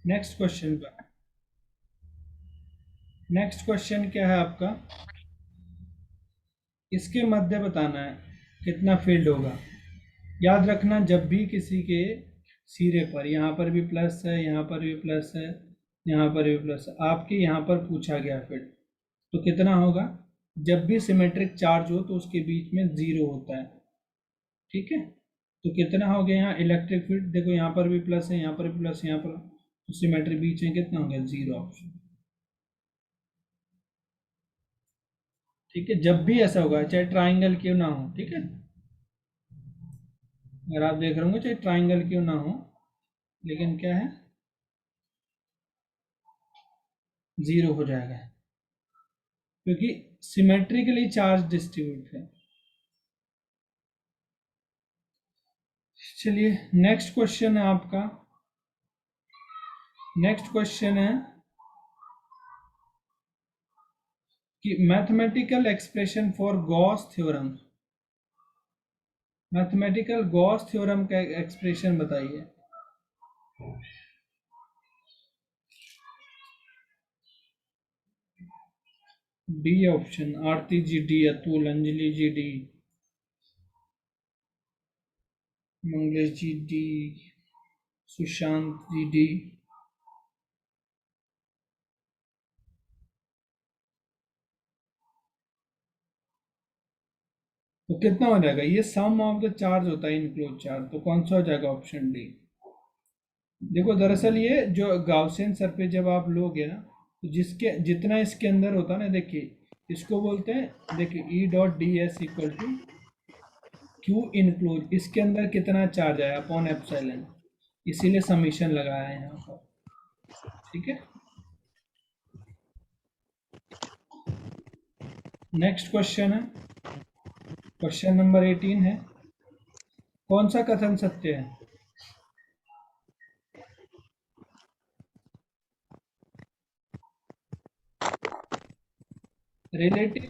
Next question पर। Next question क्या है आपका, इसके मध्य बताना है कितना फील्ड होगा। याद रखना जब भी किसी के सिरे पर, यहाँ पर भी प्लस है, यहाँ पर भी प्लस है, यहाँ पर भी प्लस है, आपके यहाँ पर पूछा गया फील्ड तो कितना होगा। जब भी सिमेट्रिक चार्ज हो तो उसके बीच में जीरो होता है, ठीक है। तो कितना हो गया यहाँ इलेक्ट्रिक फील्ड, देखो यहाँ पर भी प्लस है, यहाँ पर भी प्लस है, यहाँ पर, तो सिमेट्रिक बीच में कितना हो गया, जीरो ऑप्शन। ठीक है, जब भी ऐसा होगा चाहे ट्राइंगल क्यों ना हो, ठीक है, अगर आप देख रहे होंगे चाहे ट्राइंगल क्यों ना हो, लेकिन क्या है, जीरो हो जाएगा क्योंकि सिमेट्रिकली चार्ज डिस्ट्रीब्यूट है। चलिए नेक्स्ट क्वेश्चन है आपका। नेक्स्ट क्वेश्चन है कि mathematical expression for Gauss theorem, mathematical Gauss theorem का एक्सप्रेशन बताइए। D option, Aarti ji D, Atul, Anjali ji D, Manglesh ji D, Sushant ji D. तो कितना हो जाएगा, ये सम ऑफ द चार्ज होता है इनक्लोज चार्ज, तो कौन सा हो जाएगा, ऑप्शन डी। देखो दरअसल ये जो गाउसियन सरफेस जब आप लोगे ना, तो जिसके जितना इसके अंदर होता है ना, देखिए इसको बोलते हैं, देखिए E dot D S equal to Q enclose, इसके अंदर कितना चार्ज आया अपॉन एप्सिलॉन, इसीलिए समीशन लगाया है यहाँ पर, ठीक है। नेक्स्ट क्वेश्चन है, क्वेश्चन नंबर 18 है, कौन सा कथन सत्य है। रिलेटिव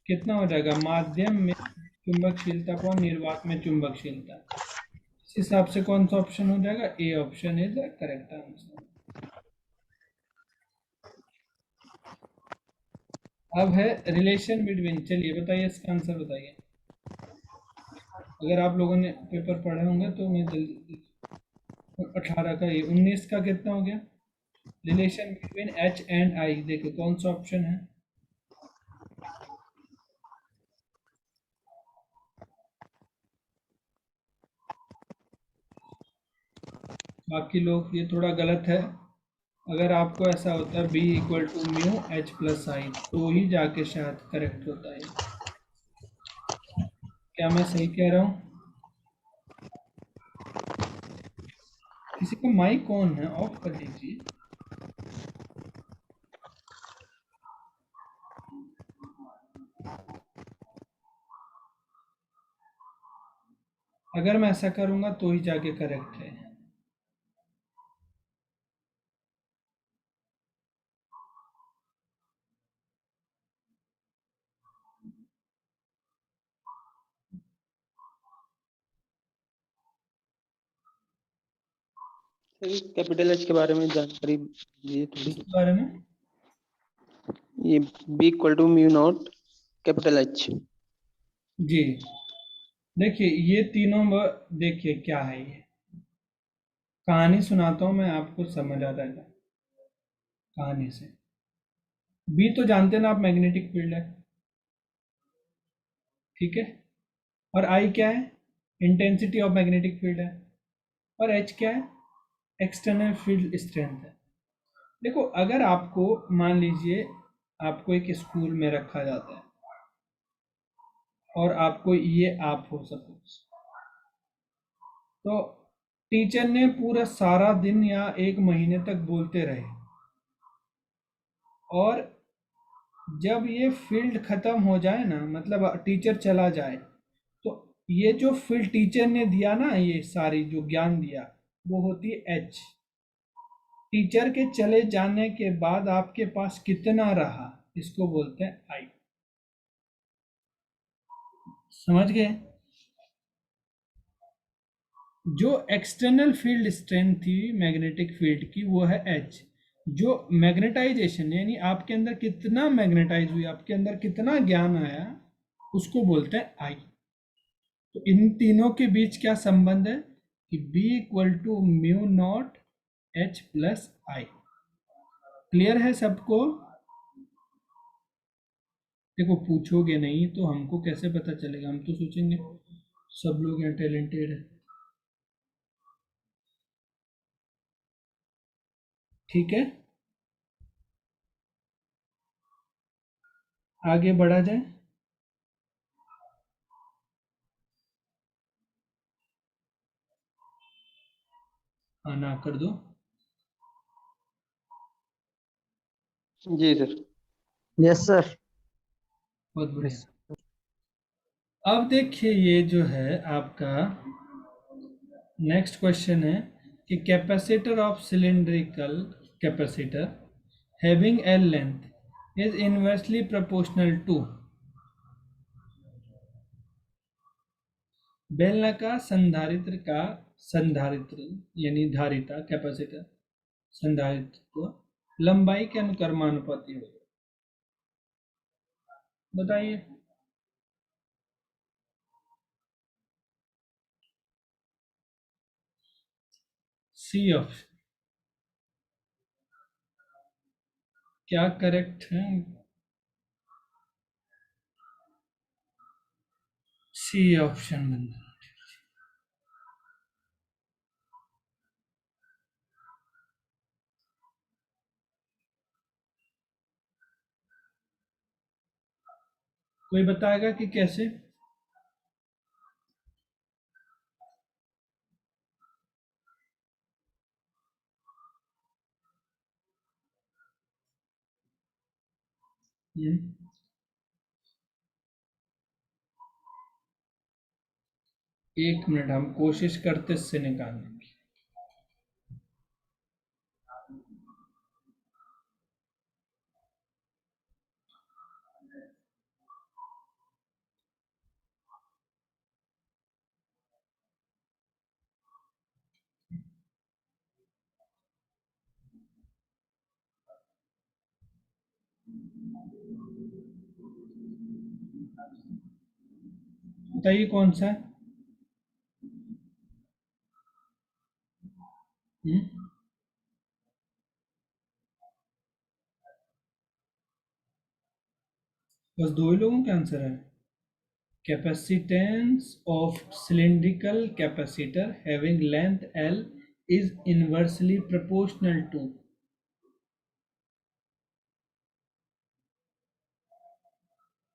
कितना हो जाएगा, माध्यम में चुंबकशीलता अपॉन निर्वात में चुंबकशीलता, इस हिसाब से कौन सा ऑप्शन हो जाएगा, A option is the correct answer. अब है रिलेशन बिटवीन, चलिए बताइए इसका आंसर बताइए। अगर आप लोगों ने पेपर पढ़े होंगे तो मैं जल्दी, 18 का, ये 19 का कितना हो गया, relation between H and I, देखिए कौन सा ऑप्शन है। बाकी लोग ये थोड़ा गलत है, अगर आपको ऐसा होता है B equal to mu H plus I तो ही जाके शायद करेक्ट होता है। क्या मैं सही कह रहा हूँ। किसी का माइक ऑन है, ऑफ कर दीजिए। अगर मैं ऐसा करूंगा तो ही जाके करेक्ट है। कैपिटल एच के बारे में जानकारी दीजिए थोड़ी। इसके बारे में ये B equal to mu not capital H. जी, देखिए ये तीनों देखिए क्या है, ये कहानी सुनाता हूँ मैं आपको, समझ आ जाएगा कहानी से। बी तो जानते हैं ना आप, मैग्नेटिक फील्ड है, ठीक है। और आई क्या है, इंटेंसिटी ऑफ मैग्नेटिक फील्ड है। और एच क्या है, एक्सटर्नल फील्ड स्ट्रेंथ है। देखो अगर आपको मान लीजिए आपको एक स्कूल में रखा जाता है और आपको ये आप हो सपोज, तो टीचर ने पूरा सारा दिन या एक महीने तक बोलते रहे, और जब ये फील्ड खत्म हो जाए ना, मतलब टीचर चला जाए, तो ये जो फील्ड टीचर ने दिया ना, ये सारी जो ज्ञान दिया, वो होती है एच। टीचर के चले जाने के बाद आपके पास कितना रहा, इसको बोलते हैं आई। समझ गए। जो एक्सटर्नल फील्ड स्ट्रेंथ थी मैग्नेटिक फील्ड की वो है H। जो मैग्नेटाइजेशन यानी आपके अंदर कितना मैग्नेटाइज हुई, आपके अंदर कितना ज्ञान आया, उसको बोलते हैं I। तो इन तीनों के बीच क्या संबंध है कि B equal to mu naught H plus I। Clear है सबको? देखो पूछोगे नहीं तो हमको कैसे पता चलेगा, हम तो सोचेंगे सब लोग यहाँ टैलेंटेड है। ठीक है, आगे बढ़ा जाए। हाँ ना कर दो। जी सर। Yes sir. बहुत बढ़िया। अब देखिए ये जो है आपका नेक्स्ट क्वेश्चन है कि capacitor of cylindrical capacitor having L length is inversely proportional to बेलनाकार संधारित्र का संधारित्र यानी धारिता कैपेसिटर संधारित्र लंबाई के अनुक्रमानुपाती होगा। बताइए। सी ऑप्शन क्या करेक्ट है? सी ऑप्शन बनना। कोई बताएगा कि कैसे? एक मिनट हम कोशिश करते इससे निकालने की। बताइए कौन सा है? बस दो ही लोगों का आंसर है। Capacitance of cylindrical capacitor having length L is inversely proportional to.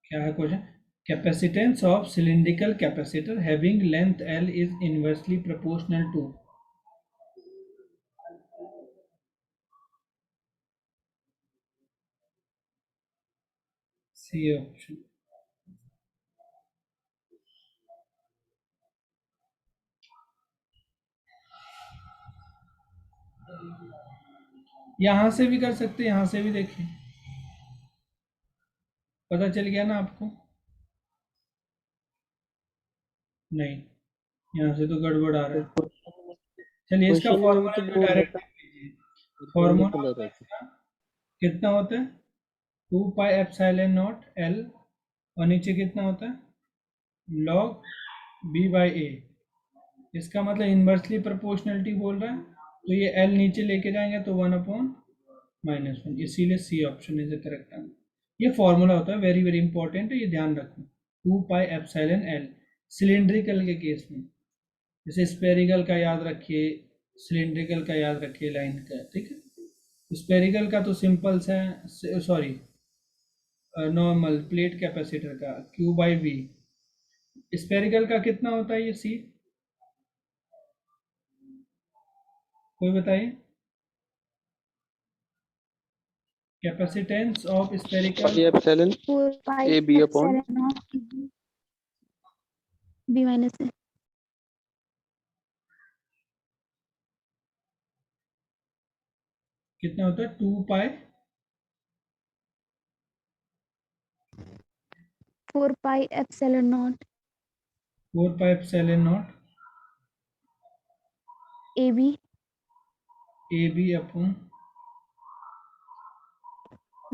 क्या है question? Capacitance of cylindrical capacitor having length L is inversely proportional to. C option. यहां से भी कर सकते, यहां से भी देखिए, पता चल गया ना आपको? नहीं, यहाँ से तो गड़बड़ आ रहा है। चलिए इसका क्वेश्चन में भी फॉर्मूला तो जो बोल रहा डायरेक्ट था लिख लीजिए। फॉर्मूला परपेंडिकुलर होता है है। इसका, कितना होता है? 2 पाई एप्सिलॉन नॉट L और नीचे कितना होता है? Log B/A। इसका मतलब इन्वर्सली प्रोपोर्शनलिटी बोल रहा है, तो ये L नीचे लेके जाएंगे तो 1/-1, इसीलिए C option is the correct answer. ये फॉर्मूला होता है, वेरी वेरी इंपॉर्टेंट है, ये ध्यान रखना। 2 पाई एप्सिलॉन L सिलिंड्रिकल के केस में, जैसे स्पेरिकल का याद रखिए, सिलिंड्रिकल का याद रखिए, लाइन का, ठीक है। स्पेरिकल का तो सिंपल सा है, सॉरी नॉर्मल प्लेट कैपेसिटर का Q/V। स्पेरिकल का कितना होता है ये सी? कोई बताइए। Capacitance of spherical pi epsilon 4 pi A B upon epsilon not B minus A. कितना होता है? 2 pi 4 pi epsilon not 4 pi epsilon not A B upon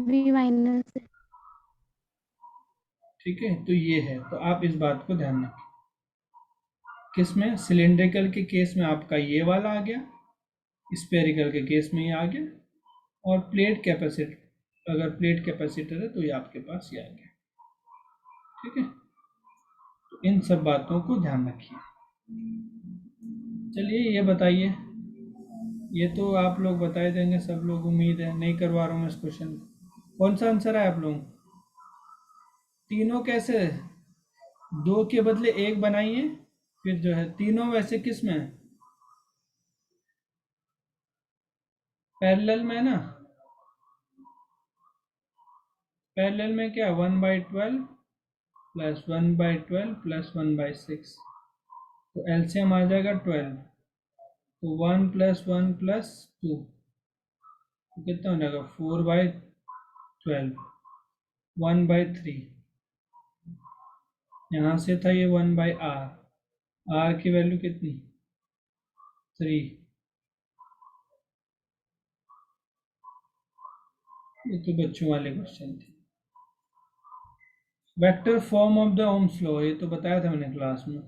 B minus A. ठीक है, तो ये है, तो आप इस बात को ध्यान रखें। किसमें? सिलेंड्रिकल के केस में आपका ये वाला आ गया, स्फेरिकल के केस में ये आ गया, और प्लेट कैपेसिटर, अगर प्लेट कैपेसिटर है तो ये आपके पास ये आ गया। ठीक है, तो इन सब बातों को ध्यान रखिए। चलिए ये बताइए, ये तो आप लोग बताए देंगे सब लोग, उम्मीद है, नहीं करवा रहा हूँ मैं इस क्वेश्चन। कौन सा आंसर है आप लोग? तीनों कैसे? दो के बदले एक बनाइए, फिर जो है तीनों वैसे किस में है? पैरेलल में ना। पैरेलल में क्या? 1/12 प्लस 1/12 प्लस 1/6, तो एलसीएम आ जाएगा 12, तो 1 + 1 + 2, तो कितना हो जाएगा? 4/12, 1/3, यहाँ से था ये 1/r, r की वैल्यू कितनी? 3। ये तो बच्चों वाले क्वेश्चन थे। Vector form of the Ohm's law, ये तो बताया था मैंने क्लास में।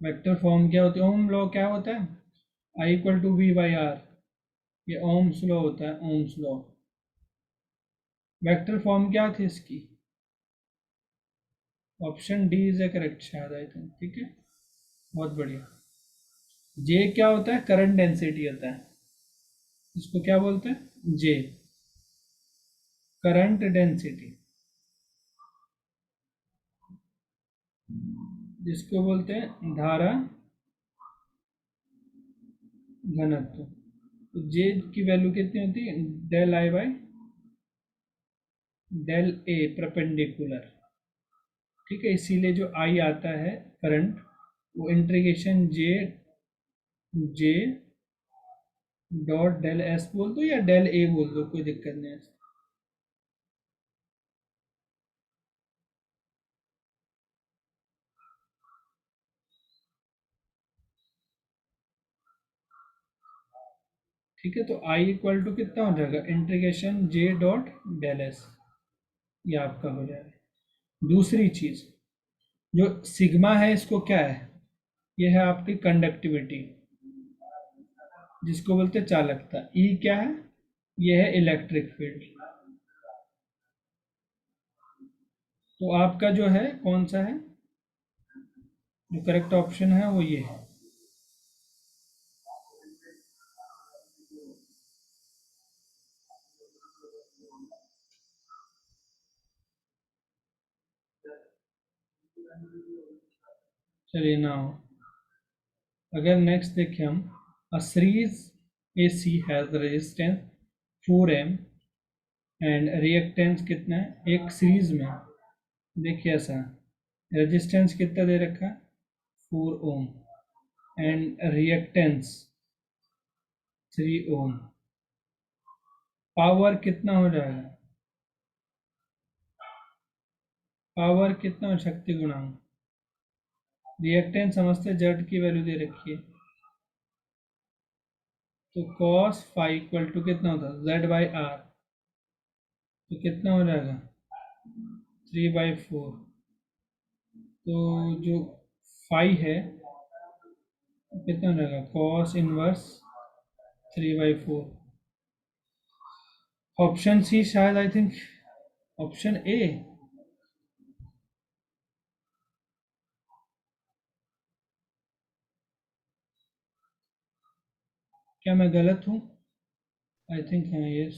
वेक्टर फॉर्म क्या होती है? ओम लॉ क्या होता है? I = V/R, ये ओम्स लॉ होता है, ओम्स लॉ। वेक्टर फॉर्म क्या थी इसकी? Option D is A correct शायद, आई थिंक। ठीक है, बहुत बढ़िया। जे क्या होता है? करंट डेंसिटी होता है, इसको क्या बोलते हैं? जे, करंट डेंसिटी, जिसको बोलते हैं धारा घनत्व। तो जे की वैल्यू कितनी होती है? Del I by del A perpendicular. ठीक है, इसीलिए जो आई आता है करंट, वो integration J dot del S बोल दो या डेल ए बोल दो, कोई दिक्कत नहीं है। ठीक है, तो आई इक्वल टू कितना हो जाएगा? Integration J dot del S, ये आपका हो जाएगा। दूसरी चीज, जो सिग्मा है, इसको क्या है? ये है आपकी कंडक्टिविटी, जिसको बोलते हैं चालकता। ई क्या है? ये है इलेक्ट्रिक फील्ड। तो आपका जो है कौन सा है? जो करेक्ट ऑप्शन है वो ये है। चलिए ना, अगर नेक्स्ट देखें हम, a series AC has resistance 4M and reactance कितना है? एक सीरीज में देखिए ऐसा, रेजिस्टेंस कितना दे रखा है? 4 ओम, एंड रिएक्टेंस 3 ओम। पावर कितना हो जाएगा? पावर कितना हो? शक्ति गुणांक। रिएक्टेंस समझते, जेड की वैल्यू दे रखी है, तो cos फाई इक्वल टू कितना होता है? Z/R, तो कितना हो जाएगा? 3/4। तो जो फाई है कितना हो जाएगा? cos inverse 3/4। ऑप्शन सी शायद, आई थिंक ऑप्शन ए। क्या मैं गलत हूँ? आई थिंक हाँ, यस।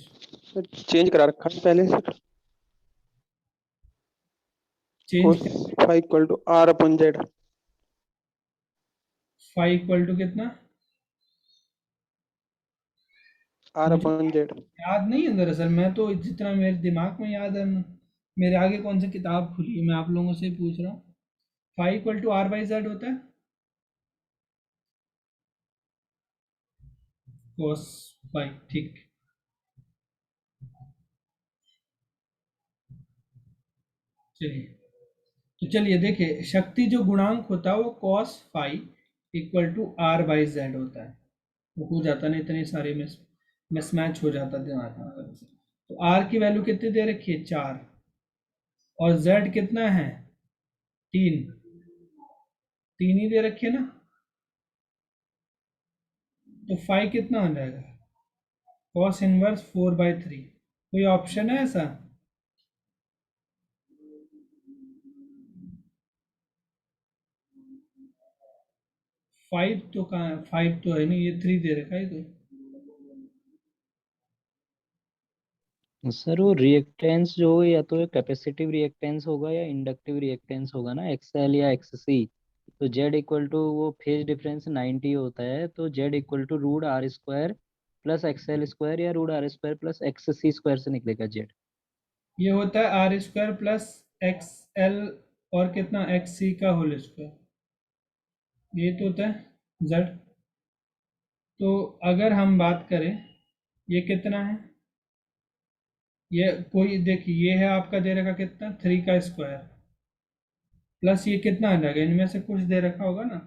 सर चेंज करा रखा है पहले sir, change cos phi equal to R upon Z। Phi equal to कितना? R मुझे अपन Z। याद नहीं है दरअसल, मैं तो जितना मेरे दिमाग में याद है, मेरे आगे कौन सी किताब खुली है, मैं आप लोगों से पूछ रहा हूँ। फाई इक्वल टू R/Z होता है, cos फाई। ठीक, चलिए, तो चलिए देखिए, शक्ति जो गुणांक होता है वो cos phi equal to R by Z होता है। वो हो जाता नहीं, इतनी सारी मिसमैच हो जाता दिमाग में कभी से। तो आर की वैल्यू कितनी दे रखी है, 4, और जेड कितना है, 3, 3 ही दे रखी है ना। तो फाइव कितना हो जाएगा, कॉस इनवर्स 4/3। कोई ऑप्शन है ऐसा? फाइव तो कहाँ है, 5 तो है नहीं, ये 3 दे रखा है तो। सर वो रिएक्टेंस जो होगा या तो कैपेसिटिव रिएक्टेंस होगा या इंडक्टिव रिएक्टेंस होगा ना, एक्सएल या एक्ससी। तो जेड इक्वल टू वो फेज डिफरेंस 90 होता है, तो Z equal to root R square plus XL square या root R square plus X C square से निकलेगा जेड। ये होता है R square plus X L और कितना, एक्स सी का होल स्क्वायर, ये तो होता है जेड। तो अगर हम बात करें, ये कितना है, ये कोई देखिए, ये है आपका दे रखा कितना, 3 का स्क्वायर, प्लस ये कितना आ जाएगा, इनमें से कुछ दे रखा होगा ना,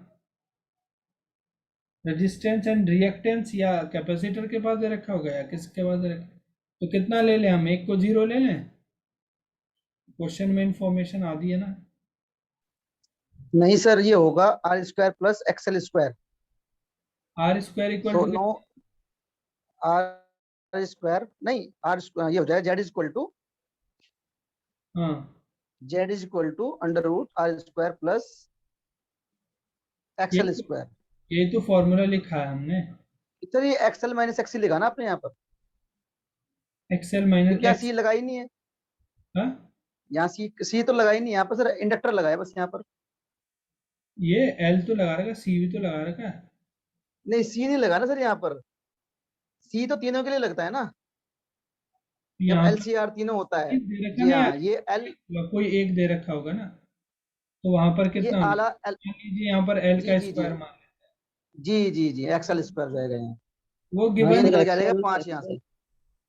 रेजिस्टेंस एंड रिएक्टेंस या कैपेसिटर के पास दे रखा होगा या किसके पास दे रखा। तो कितना ले लें हम, एक को 0 ले लें, क्वेश्चन में इंफॉर्मेशन आधी है ना। नहीं सर, ये होगा R square plus XL square. R square equal so to, no, R square नहीं, आर ये हो जाएगा जेड इज इक्वल टू, हाँ Z is equal to under root R square plus XL square. ये तो फॉर्मूला लिखा है हमने, सर ये एक्सएल माइनस एक्सएल लिखा ना आपने यहाँ पर, एक्सएल तो माइनस क्या एक्स। सी लगाई नहीं है हाँ, यहाँ, सी तो लगाई नहीं यहाँ पर सर, इंडक्टर लगाया बस यहाँ पर। ये एल तो लगा रखा, सी भी तो लगा रखा है। नहीं सी नहीं लगा ना सर यहाँ पर, सी तो तीनों के लिए लगता है ना, जब यहाँ एलसीआर तीनों होता है। पर दे रखा जी ना, हाँ, ये एल, कोई एक दे रखा होगा ना, तो वहां पर ये कितना हो आला जाएगा? एल, मान लीजिए यहाँ पर एल जी का जी जी स्क्वायर मान लें, जी जी एक्सएल स्क्वायर जाएगा यहाँ। वो हाँ, ये गिवन निकल सर के आ जाएगा एक्सएल 5 यहाँ से।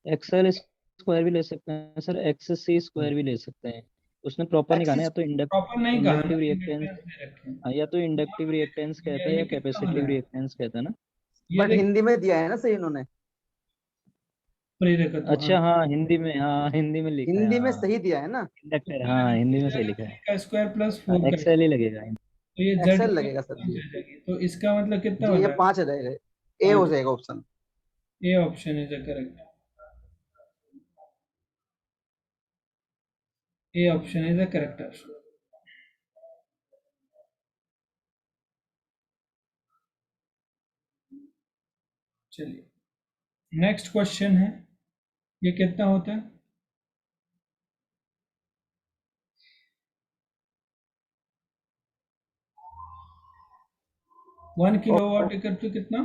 एक्सएल स्क्वायर भी ले सकते हैं सर, एक्स सी स्क्वायर भी ले सकते हैं। उसने प्रॉपर नहीं कहा ना, एक्सिस या तो प्रॉपर नहीं कहा ना, इंडक्टिव रिएक्टेंस, इंडक्टेंस दे रखे हैं। हाँ या तो इंडक्टिव रिएक्टेंस कहता है या ये कितना हो कैपेसिटिव रहा है, रिएक्टेंस कहता है ना। ये बट देख, हिंदी में दिया है ना सही इन्होंने, प्रेरकत्व, हाँ। अच्छा हाँ हिंदी में, हाँ हिंदी में लिखा है, हिंदी में हाँ सही दिया है ना, इंडक्टर, हाँ हिंदी में सही लिखा है। का स्क्वायर प्लस हाँ 4 का एक्सएल ही लगेगा। तो ये जेड एक्सएल लगेगा सर जी। जाएगी, तो इसका मतलब कितना जी हो ये जाएगा, 5 हो जाएगा, ए हो 5। जाएगा option. A option is the correct, A option is the correct option. चलिए नेक्स्ट क्वेश्चन है, ये कितना होता है, वन किलोवाट इक्वल टू कितना,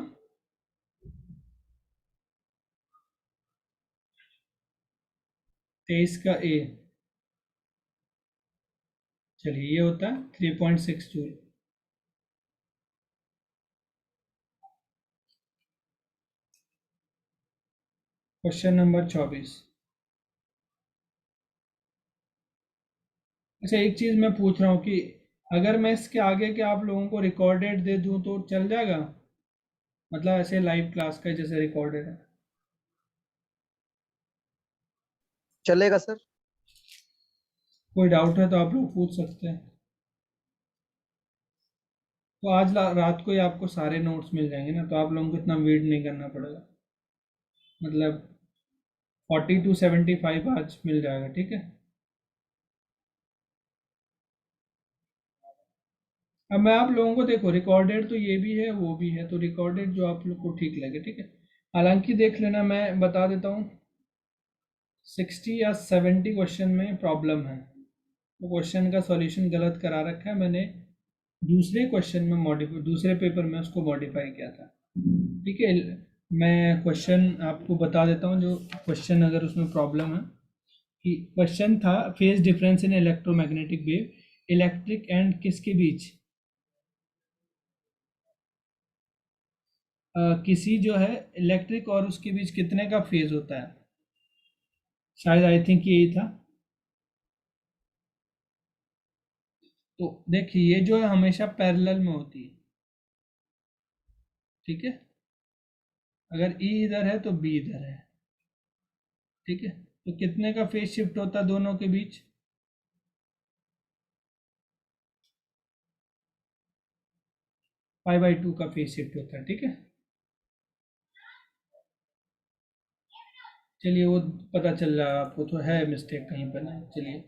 23 का ए। चलिए ये होता है 3.6 जूल। Question number 24। अच्छा एक चीज मैं पूछ रहा हूँ कि अगर मैं इसके आगे के आप लोगों को रिकॉर्डेड दे दूं तो चल जाएगा, मतलब ऐसे लाइव क्लास का जैसे रिकॉर्डेड है। चलेगा सर। कोई डाउट है तो आप लोग पूछ सकते हैं। तो आज रात को ही आपको सारे नोट्स मिल जाएंगे ना, तो आप लोगों को इतना वेट नहीं करना पड़ेगा, मतलब 40 to 75 आज मिल जाएगा, ठीक है। अब मैं आप लोगों को देखो, रिकॉर्डेड तो ये भी है वो भी है, तो रिकॉर्डेड जो आप लोग को ठीक लगे, ठीक है। हालांकि देख लेना, मैं बता देता हूँ 60 या 70 क्वेश्चन में प्रॉब्लम है, तो क्वेश्चन का सॉल्यूशन गलत करा रखा है मैंने, दूसरे क्वेश्चन में मॉडिफाई, दूसरे पेपर में उसको मॉडिफाई किया था, ठीक है। मैं क्वेश्चन आपको बता देता हूँ, जो क्वेश्चन अगर उसमें प्रॉब्लम है, कि क्वेश्चन था phase difference in electromagnetic wave, electric and किसके बीच, किसी जो है इलेक्ट्रिक और उसके बीच कितने का फेज होता है, शायद आई थिंक यही था। तो देखिए ये जो है हमेशा पैरेलल में होती है, ठीक है, अगर ई इधर है तो बी इधर है, ठीक है। तो कितने का फेज शिफ्ट होता है दोनों के बीच? π/2 का फेज शिफ्ट होता है, ठीक है। चलिए वो पता चल रहा है आपको, तो है मिस्टेक कहीं पर ना, चलिए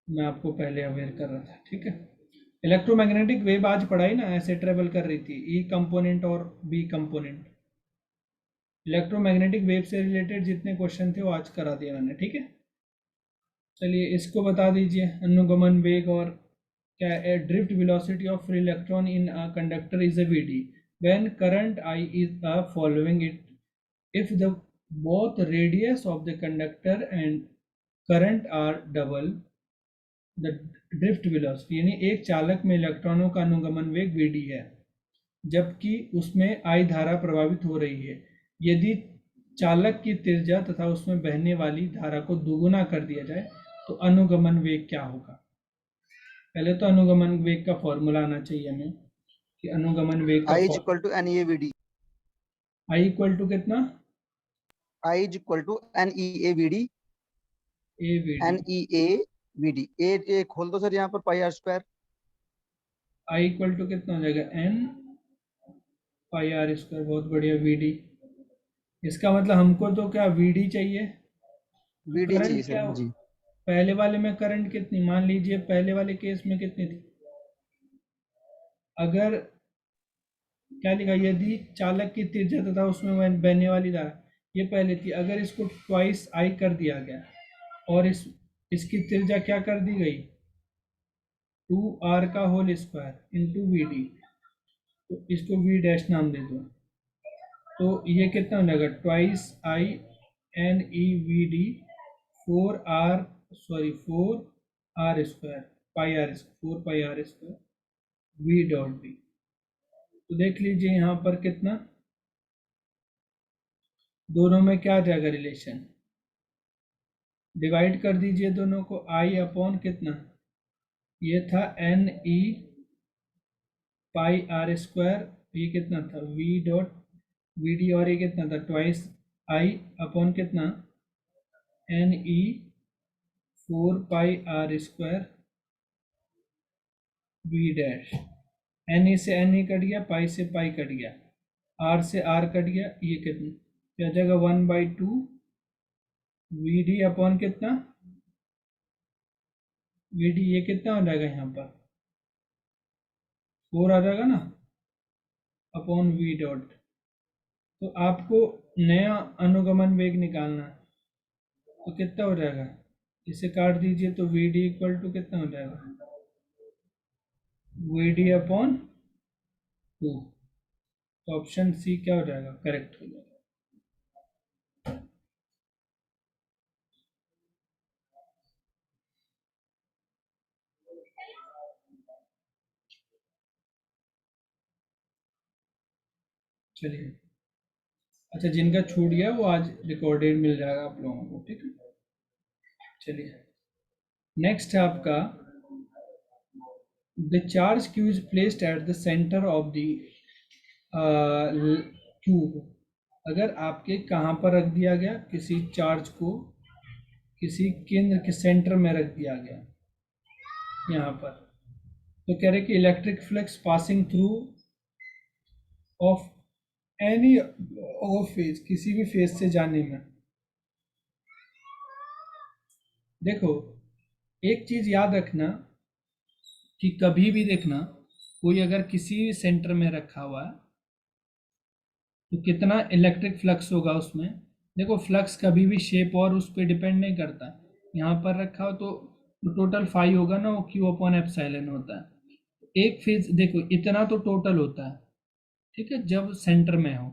मैं आपको पहले अवेयर कर रहा था, ठीक है। इलेक्ट्रोमैग्नेटिक वेव आज पढ़ाई ना, ऐसे ट्रेवल कर रही थी, ई कंपोनेंट और बी कंपोनेंट। इलेक्ट्रोमैग्नेटिक वेव से रिलेटेड जितने क्वेश्चन थे वो आज करा दिया मैंने, ठीक है। चलिए इसको बता दीजिए, अनुगमन वेग और क्या, drift velocity of free electron in a conductor is a VD when current I is a following it if the both radius of the conductor and current are double the drift velocity, यानी एक चालक में इलेक्ट्रॉनों का अनुगमन वेग vd है जबकि उसमें I धारा प्रभावित हो रही है। यदि चालक की त्रिज्या तथा उसमें बहने वाली धारा को दुगुना कर दिया जाए तो अनुगमन वेग क्या होगा? पहले तो अनुगमन वेग का फॉर्मूला आना चाहिए हमें कि अनुगमन वेग का I is equal to NEAVD. I equal to कितना? I is equal to NEAVD. NEAVD. A खोल दो सर यहाँ पर pi R square. I equal to कितना हो जाएगा? N pi R square. बहुत बढ़िया, VD। इसका मतलब हमको तो क्या VD चाहिए, VD चाहिए करंट क्या सर हो? जी। पहले वाले में करंट कितनी, मान लीजिए पहले वाले केस में कितनी थी, अगर क्या लिखा, यदि चालक की त्रिज्या तथा उसमें बहने वाली धारा, ये पहले थी, अगर इसको ट्वाइस आई कर दिया गया और इसकी त्रिज्या क्या कर दी गई, 2r का होल स्क्वायर इंटू VD, तो इसको V डैश नाम दे दो, तो ये कितना हो जाएगा, twice I NEVD 4r square pi R square 4 pi R square V dot B. तो देख लीजिए यहाँ पर कितना, दोनों में क्या आ जाएगा रिलेशन, डिवाइड कर दीजिए दोनों को, I अपॉन कितना, ये था NE पाई आर स्क्वायर, ये कितना था V डॉट VD, और ये कितना था ट्वाइस I अपॉन कितना NE 4 pi R square V dash. NE से NE कट गया, पाई से पाई कट गया, R से R कट गया, ये कितना क्या जाएगा 1/2 VD अपॉन कितना VD, ये कितना हो जाएगा यहाँ पर 4 आ जाएगा ना, अपॉन V डॉट। तो आपको नया अनुगमन वेग निकालना है, तो कितना हो जाएगा, इसे काट दीजिए तो VD इक्वल टू कितना हो जाएगा, VD अपॉन 2। तो ऑप्शन सी क्या हो जाएगा, करेक्ट हो जाएगा। चलिए, अच्छा जिनका छूट गया वो आज रिकॉर्डेड मिल जाएगा आप लोगों को, ठीक है। चलिए नेक्स्ट है आपका, the charge Q is placed at the centre of the cube. अगर आपके कहाँ पर रख दिया गया, किसी चार्ज को किसी केंद्र के सेंटर में रख दिया गया यहाँ पर, तो कह रहे कि electric flux passing through of any of phase, किसी भी फेज से जाने में। देखो एक चीज याद रखना कि कभी भी देखना, कोई अगर किसी सेंटर में रखा हुआ है तो कितना इलेक्ट्रिक फ्लक्स होगा उसमें। देखो फ्लक्स कभी भी शेप और उस पर डिपेंड नहीं करता, यहाँ पर रखा हो तो टोटल फाई होगा ना, वो क्यू अपॉन एप्सिलॉन होता है। एक फेज देखो इतना तो टोटल होता है, ठीक है, जब सेंटर में हो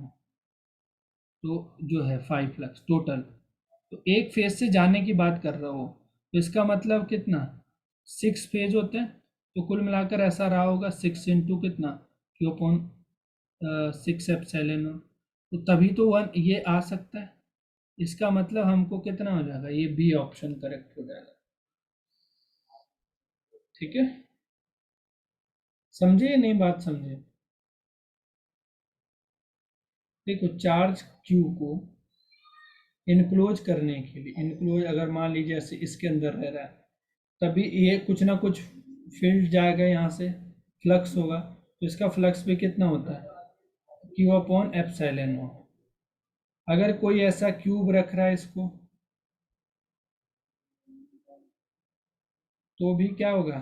तो जो है फाई फ्लक्स टोटल। तो एक फेज से जाने की बात कर रहा हो तो इसका मतलब कितना, 6 फेज होते हैं, तो कुल मिलाकर ऐसा रहा होगा 6 इंटू कितना क्यू अपॉन 6 एप्सिलॉन, तो तभी तो 1 ये आ सकता है। इसका मतलब हमको कितना हो जाएगा, ये बी ऑप्शन करेक्ट हो जाएगा, ठीक है। समझे या नहीं बात समझे? देखो चार्ज क्यू को इनक्लोज करने के लिए, इनक्लोज अगर मान लीजिए ऐसे इसके अंदर रह रहा है, तभी ये कुछ ना कुछ फील्ड जाएगा, यहाँ से फ्लक्स होगा, तो इसका फ्लक्स भी कितना होता है, क्यू अपॉन एप्सिलॉन नॉट। अगर कोई ऐसा क्यूब रख रहा है इसको, तो भी क्या होगा,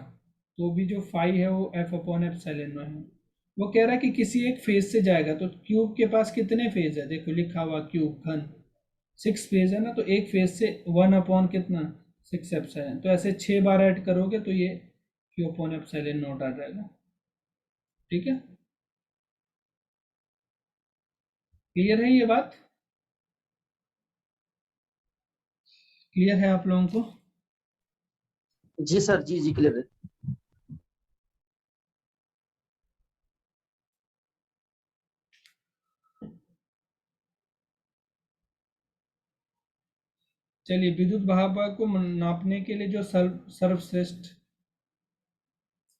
तो भी जो फाई है वो एफ अपॉन एप्सिलॉन नॉट है। वो कह रहा है कि किसी एक फेज से जाएगा, तो क्यूब के पास कितने फेज है, देखो लिखा हुआ क्यूब घन 6 फेज है ना, तो एक फेज से 1 अपॉन कितना 6 एप्सिलॉन, तो ऐसे 6 बार ऐड करोगे तो ये क्यू अपॉन एप्सिलॉन नॉट आ जाएगा। ठीक है, क्लियर है ये बात, क्लियर है आप लोगों को? जी सर, जी जी क्लियर है। चलिए, विद्युत बहाव को नापने के लिए जो सर्वश्रेष्ठ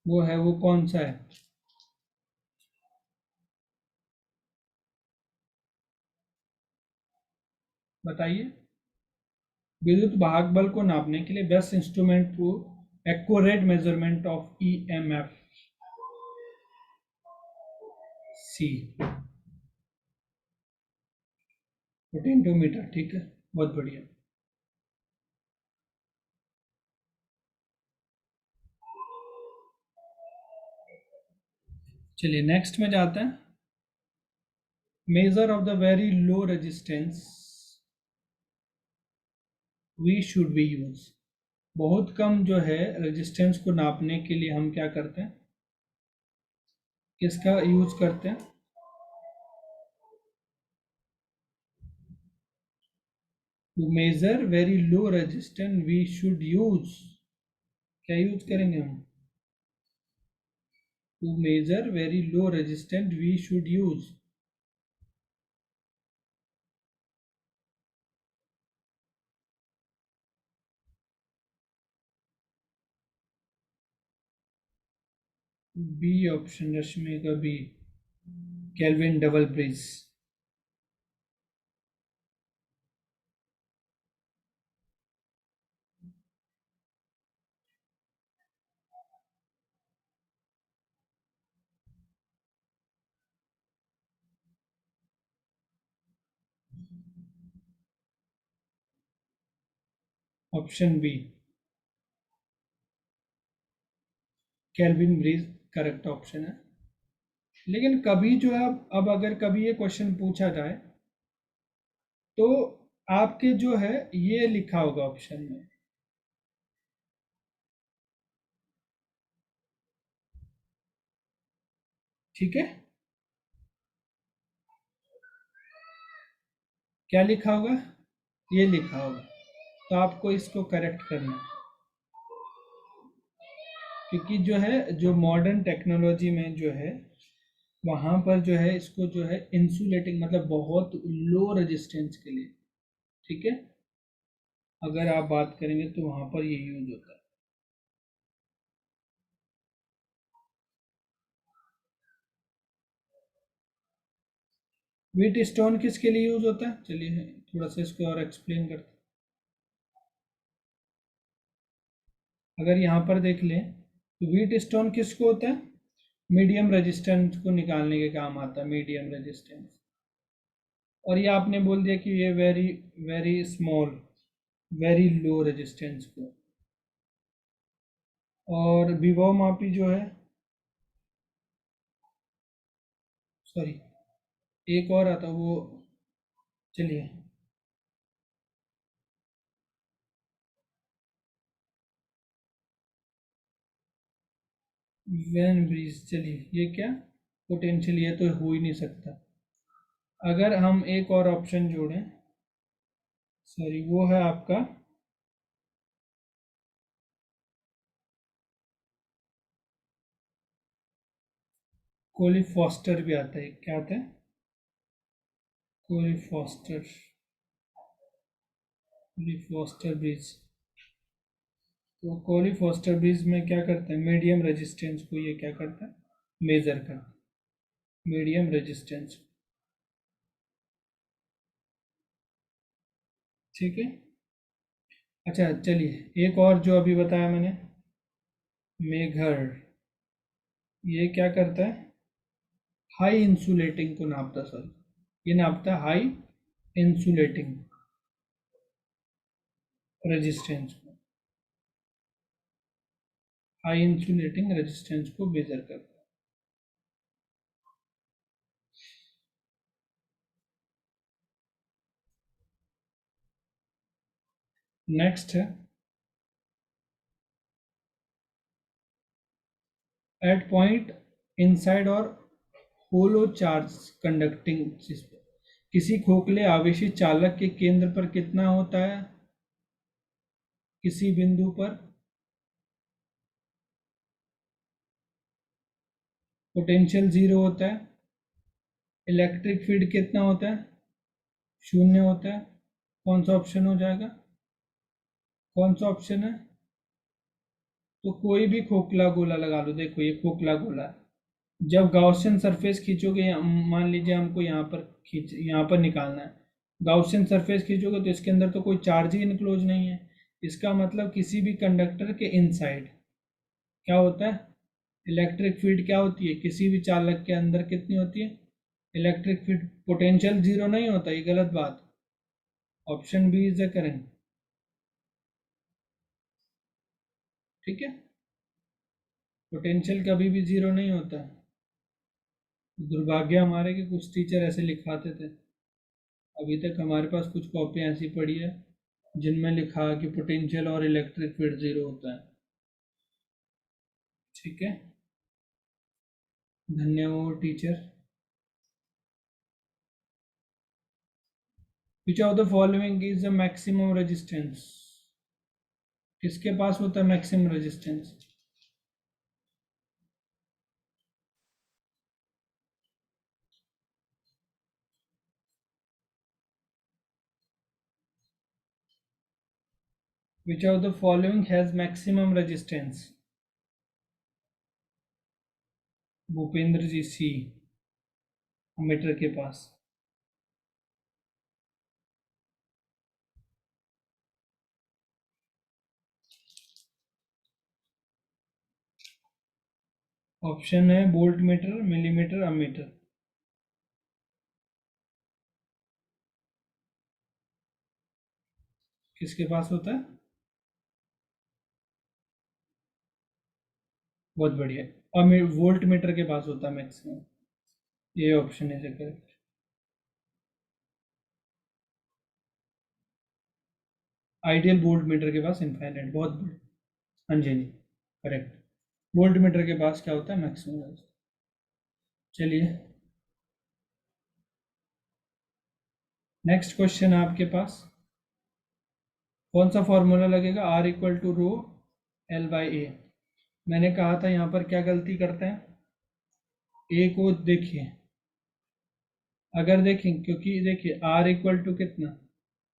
वो है, वो कौन सा है, बताइए। विद्युत भाग बल को नापने के लिए best instrument to accurate measurement of EMF, C potentiometer. ठीक है, बहुत बढ़िया। चलिए नेक्स्ट में जाते हैं। Measure of the very low resistance we should be use, बहुत कम जो है रेजिस्टेंस को नापने के लिए हम क्या करते हैं, किसका यूज करते हैं, to measure very low resistance we should use, क्या यूज करेंगे हम, to measure very low resistance we should use B option, Rashmi का B, Kelvin double bridge. Option B Kelvin bridge correct option है। लेकिन कभी जो है, अब अगर कभी ये क्वेश्चन पूछा जाए तो आपके जो है ये लिखा होगा ऑप्शन में, ठीक है, क्या लिखा होगा, ये लिखा होगा, तो आपको इसको करेक्ट करना है, क्योंकि जो है जो मॉडर्न टेक्नोलॉजी में जो है वहाँ पर जो है इसको जो है इंसुलेटिंग, मतलब बहुत लो रेजिस्टेंस के लिए, ठीक है, अगर आप बात करेंगे तो वहाँ पर ये यूज होता है। व्हीट स्टोन किसके लिए यूज होता है, चलिए थोड़ा सा इसको और एक्सप्लेन करते हैं। अगर यहाँ पर देख लें तो व्हीट स्टोन किसको होता है, मीडियम रेजिस्टेंस को निकालने के काम आता है, मीडियम रेजिस्टेंस, और ये आपने बोल दिया कि ये very very small very low resistance को, और विभव मापी जो है, सॉरी एक और आता वो, चलिए वैन ब्रिज, चलिए ये क्या पोटेंशियल, ये तो हो ही नहीं सकता। अगर हम एक और ऑप्शन जोड़ें, सॉरी वो है आपका कोली फॉस्टर भी आता है, क्या आता है, Carey Foster, Carey Foster bridge. तो कोली फॉस्टर ब्रिज में क्या करते हैं, मीडियम रेजिस्टेंस को ये क्या करता है, मेजर करता है, मीडियम रेजिस्टेंस। ठीक है। अच्छा चलिए, एक और जो अभी बताया मैंने, मेघर, ये क्या करता है, हाई इंसुलेटिंग को नापता, सर ये नापता हाई इंसुलेटिंग रेजिस्टेंस को, हाई इंसुलेटिंग रेजिस्टेंस को मेजर करता है। नेक्स्ट है एट पॉइंट इनसाइड और होलो चार्ज कंडक्टिंग सिस्टम, किसी खोखले आवेशी चालक के केंद्र पर कितना होता है, किसी बिंदु पर पोटेंशियल 0 होता है, इलेक्ट्रिक फील्ड कितना होता है, 0 होता है। कौन सा ऑप्शन हो जाएगा, कौन सा ऑप्शन है, तो कोई भी खोखला गोला लगा लो। देखो ये खोखला गोला है, जब गाउसियन सरफेस खींचोगे, मान लीजिए हमको यहाँ पर निकालना है, गाउसियन सरफेस खींचोगे तो इसके अंदर तो कोई चार्ज ही इनक्लोज नहीं है। इसका मतलब किसी भी कंडक्टर के इनसाइड क्या होता है, इलेक्ट्रिक फील्ड क्या होती है, किसी भी चालक के अंदर कितनी होती है, इलेक्ट्रिक फील्ड। पोटेंशियल 0 नहीं होता, ये गलत बात। Option B is the correct. ठीक है, पोटेंशियल कभी भी 0 नहीं होता है। दुर्भाग्य हमारे कि कुछ टीचर ऐसे लिखाते थे। अभी तक हमारे पास कुछ कॉपियाँ ऐसी पड़ी है जिनमें लिखा है कि पोटेंशियल और इलेक्ट्रिक फील्ड 0 होता है। ठीक है, धन्यवाद teacher. Which of the following is the maximum resistance, किसके पास होता है maximum resistance, which of the following has maximum resistance, Bhupendra ji C, meter के पास। ऑप्शन है वोल्ट मीटर, मिलीमीटर, अमीटर। किसके पास होता है, बहुत बढ़िया, वोल्ट मीटर के पास होता है मैक्सिमम, ये ऑप्शन है करेक्ट। आइडियल वोल्ट मीटर के पास इनफाइनाइट, बहुत बढ़िया, हाँ जी जी करेक्ट। वोल्ट मीटर के पास क्या होता है मैक्सिमम। चलिए नेक्स्ट क्वेश्चन है आपके पास, कौन सा फॉर्मूला लगेगा, R equal to rho L by A. मैंने कहा था यहाँ पर क्या गलती करते हैं, ए को देखिए, अगर देखें, क्योंकि देखिए आर इक्वल टू कितना,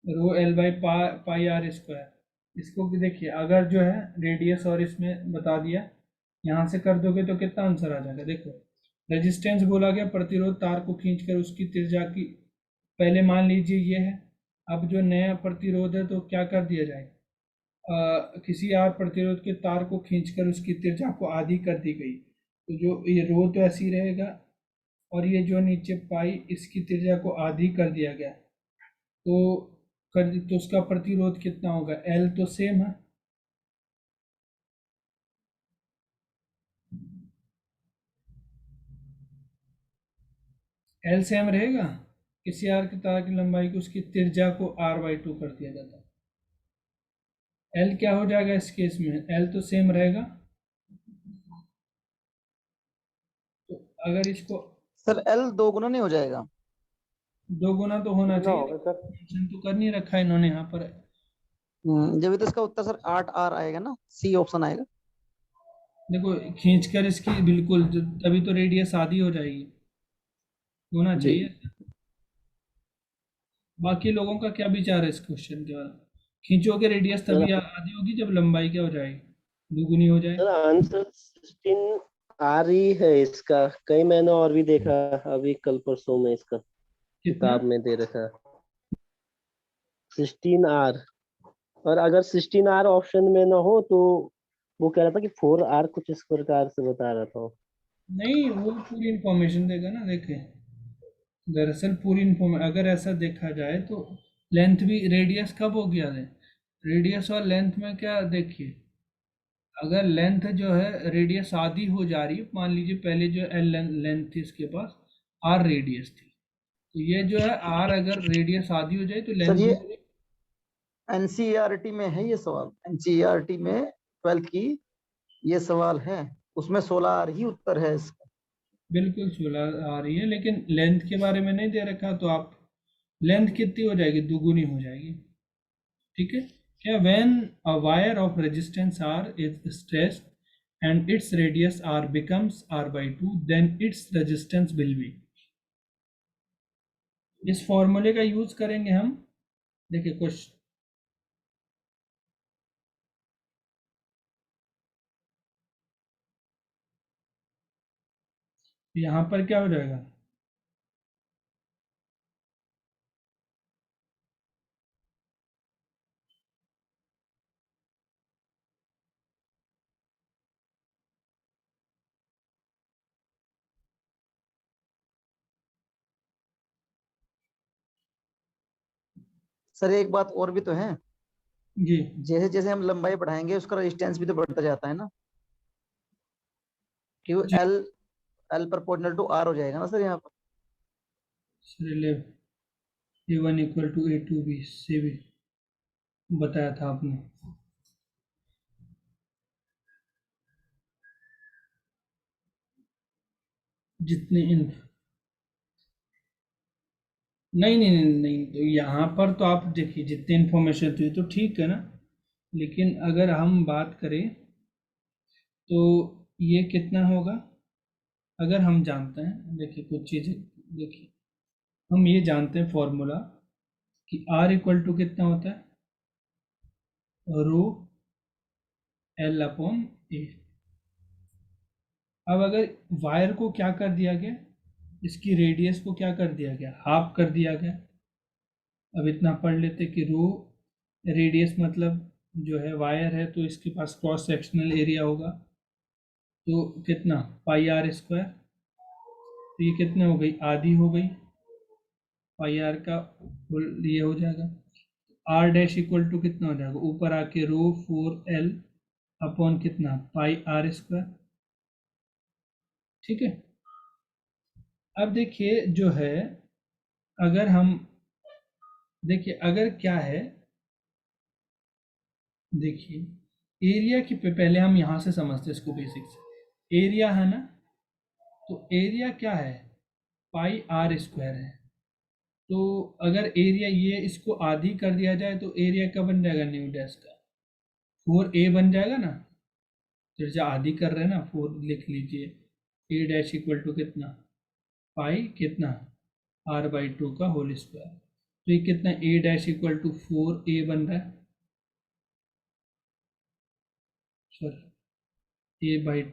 rho L by pi R square. इसको भी देखिए, अगर जो है रेडियस और इसमें बता दिया, यहाँ से कर दोगे तो कितना आंसर आ जाएगा। देखो रेजिस्टेंस बोला गया, प्रतिरोध तार को खींचकर उसकी त्रिज्या की, पहले मान लीजिए ये है, अब जो नया प्रतिरोध है तो क्या कर दिया जाए, किसी आर प्रतिरोध के तार को खींचकर उसकी त्रिज्या को आधी कर दी गई, तो जो ये रो तो ऐसी रहेगा, और ये जो नीचे पाई इसकी त्रिज्या को आधी कर दिया गया, तो उसका प्रतिरोध कितना होगा, एल तो सेम है, एल सेम रहेगा। किसी आर के तार की लंबाई को उसकी त्रिज्या को r/2 कर दिया जाता है, एल क्या हो जाएगा इस केस में, एल तो सेम रहेगा। तो अगर इसको सर एल 2 गुना नहीं हो जाएगा, 2 गुना तो होना कितना चाहिए, होगा सर? मेंशन तो कर नहीं रखा है इन्होंने यहाँ पर। जब तो इसका उत्तर सर 8R आएगा ना, सी ऑप्शन आएगा। देखो खींचकर इसकी बिल्कुल, तभी तो रेडियस आधी हो जाएगी, होना जी चाहिए। बाकी लोगों का क्या विचार है इस क्वेश्चन के बारे में, खींचोगे रेडियस तभी आधी होगी जब लंबाई क्या हो जाएगी, दुगुनी हो जाए। सर आंसर 16 आ रही है इसका, कई मैंने और भी देखा अभी कल परसों में, इसका कितना, किताब में दे रखा है 16R, और अगर 16R ऑप्शन में ना हो तो वो कह रहा था कि 4R कुछ इस प्रकार से बता रहा था। नहीं, वो पूरी इंफॉर्मेशन देगा ना। देखे, दरअसल पूरी इंफॉर्मेशन अगर ऐसा देखा जाए तो लेंथ भी, रेडियस कब हो गया है, रेडियस और लेंथ में क्या, देखिए अगर लेंथ जो है रेडियस आधी हो जा रही है, मान लीजिए पहले जो एल लेंथ थी इसके पास, आर रेडियस थी, तो ये जो है आर अगर रेडियस आधी हो जाए तो सर लेंथ ये भी, एनसीईआरटी में है ये सवाल, एनसीईआरटी में 12th की ये सवाल है, उसमें 16R ही उत्तर है इसका। बिल्कुल 16 आ रही है, लेकिन लेंथ के बारे में नहीं दे रखा, तो आप लेंथ कितनी हो जाएगी, दुगुनी हो जाएगी। ठीक है क्या, when a wire of resistance R is stretched and its radius r becomes r/2, then its resistance will be, इस फॉर्मूले का यूज करेंगे हम। देखिए कुछ यहाँ पर क्या हो जाएगा, सर एक बात और भी तो है, जी जैसे जैसे हम लंबाई बढ़ाएंगे उसका रेजिस्टेंस भी तो बढ़ता जाता है ना, क्योंकि G L L proportional to R हो जाएगा ना सर यहाँ पर। A1 इक्वल टू A2B से भी बताया था आपने। जितने इन, नहीं नहीं नहीं नहीं, तो यहाँ पर तो आप देखिए जितनी इन्फॉर्मेशन थी तो ठीक है ना, लेकिन अगर हम बात करें तो ये कितना होगा, अगर हम जानते हैं, देखिए कुछ चीज़ें, देखिए हम ये जानते हैं फॉर्मूला कि R इक्वल टू कितना होता है, रो एल अपॉन ए। अब अगर वायर को क्या कर दिया गया, इसकी रेडियस को क्या कर दिया गया, हाफ कर दिया गया। अब इतना पढ़ लेते कि रो रेडियस मतलब जो है वायर है, तो इसके पास क्रॉस सेक्शनल एरिया होगा, तो कितना पाई आर स्क्वायर, तो ये कितने हो गई, आधी हो गई पाई आर का फुल, ये हो जाएगा। आर डैश इक्वल टू कितना हो जाएगा, ऊपर आके रो 4L अपॉन कितना पाई आर स्क्वायर। ठीक है, अब देखिए जो है, अगर हम देखिए अगर क्या है, देखिए एरिया की पहले हम यहाँ से समझते हैं इसको बेसिक से, एरिया है ना, तो एरिया क्या है, पाई आर स्क्वायर है। तो अगर एरिया ये इसको आधी कर दिया जाए तो एरिया का बन जाएगा न्यू डैश का 4A बन जाएगा ना, तो जो आधी कर रहे हैं ना 4 लिख लीजिए, A डैश इक्वल टू कितना पाई कितना r/2 का होल स्क्वायर, तो ये कितना A dash equal to 4A बन रहा है, सॉरी A/2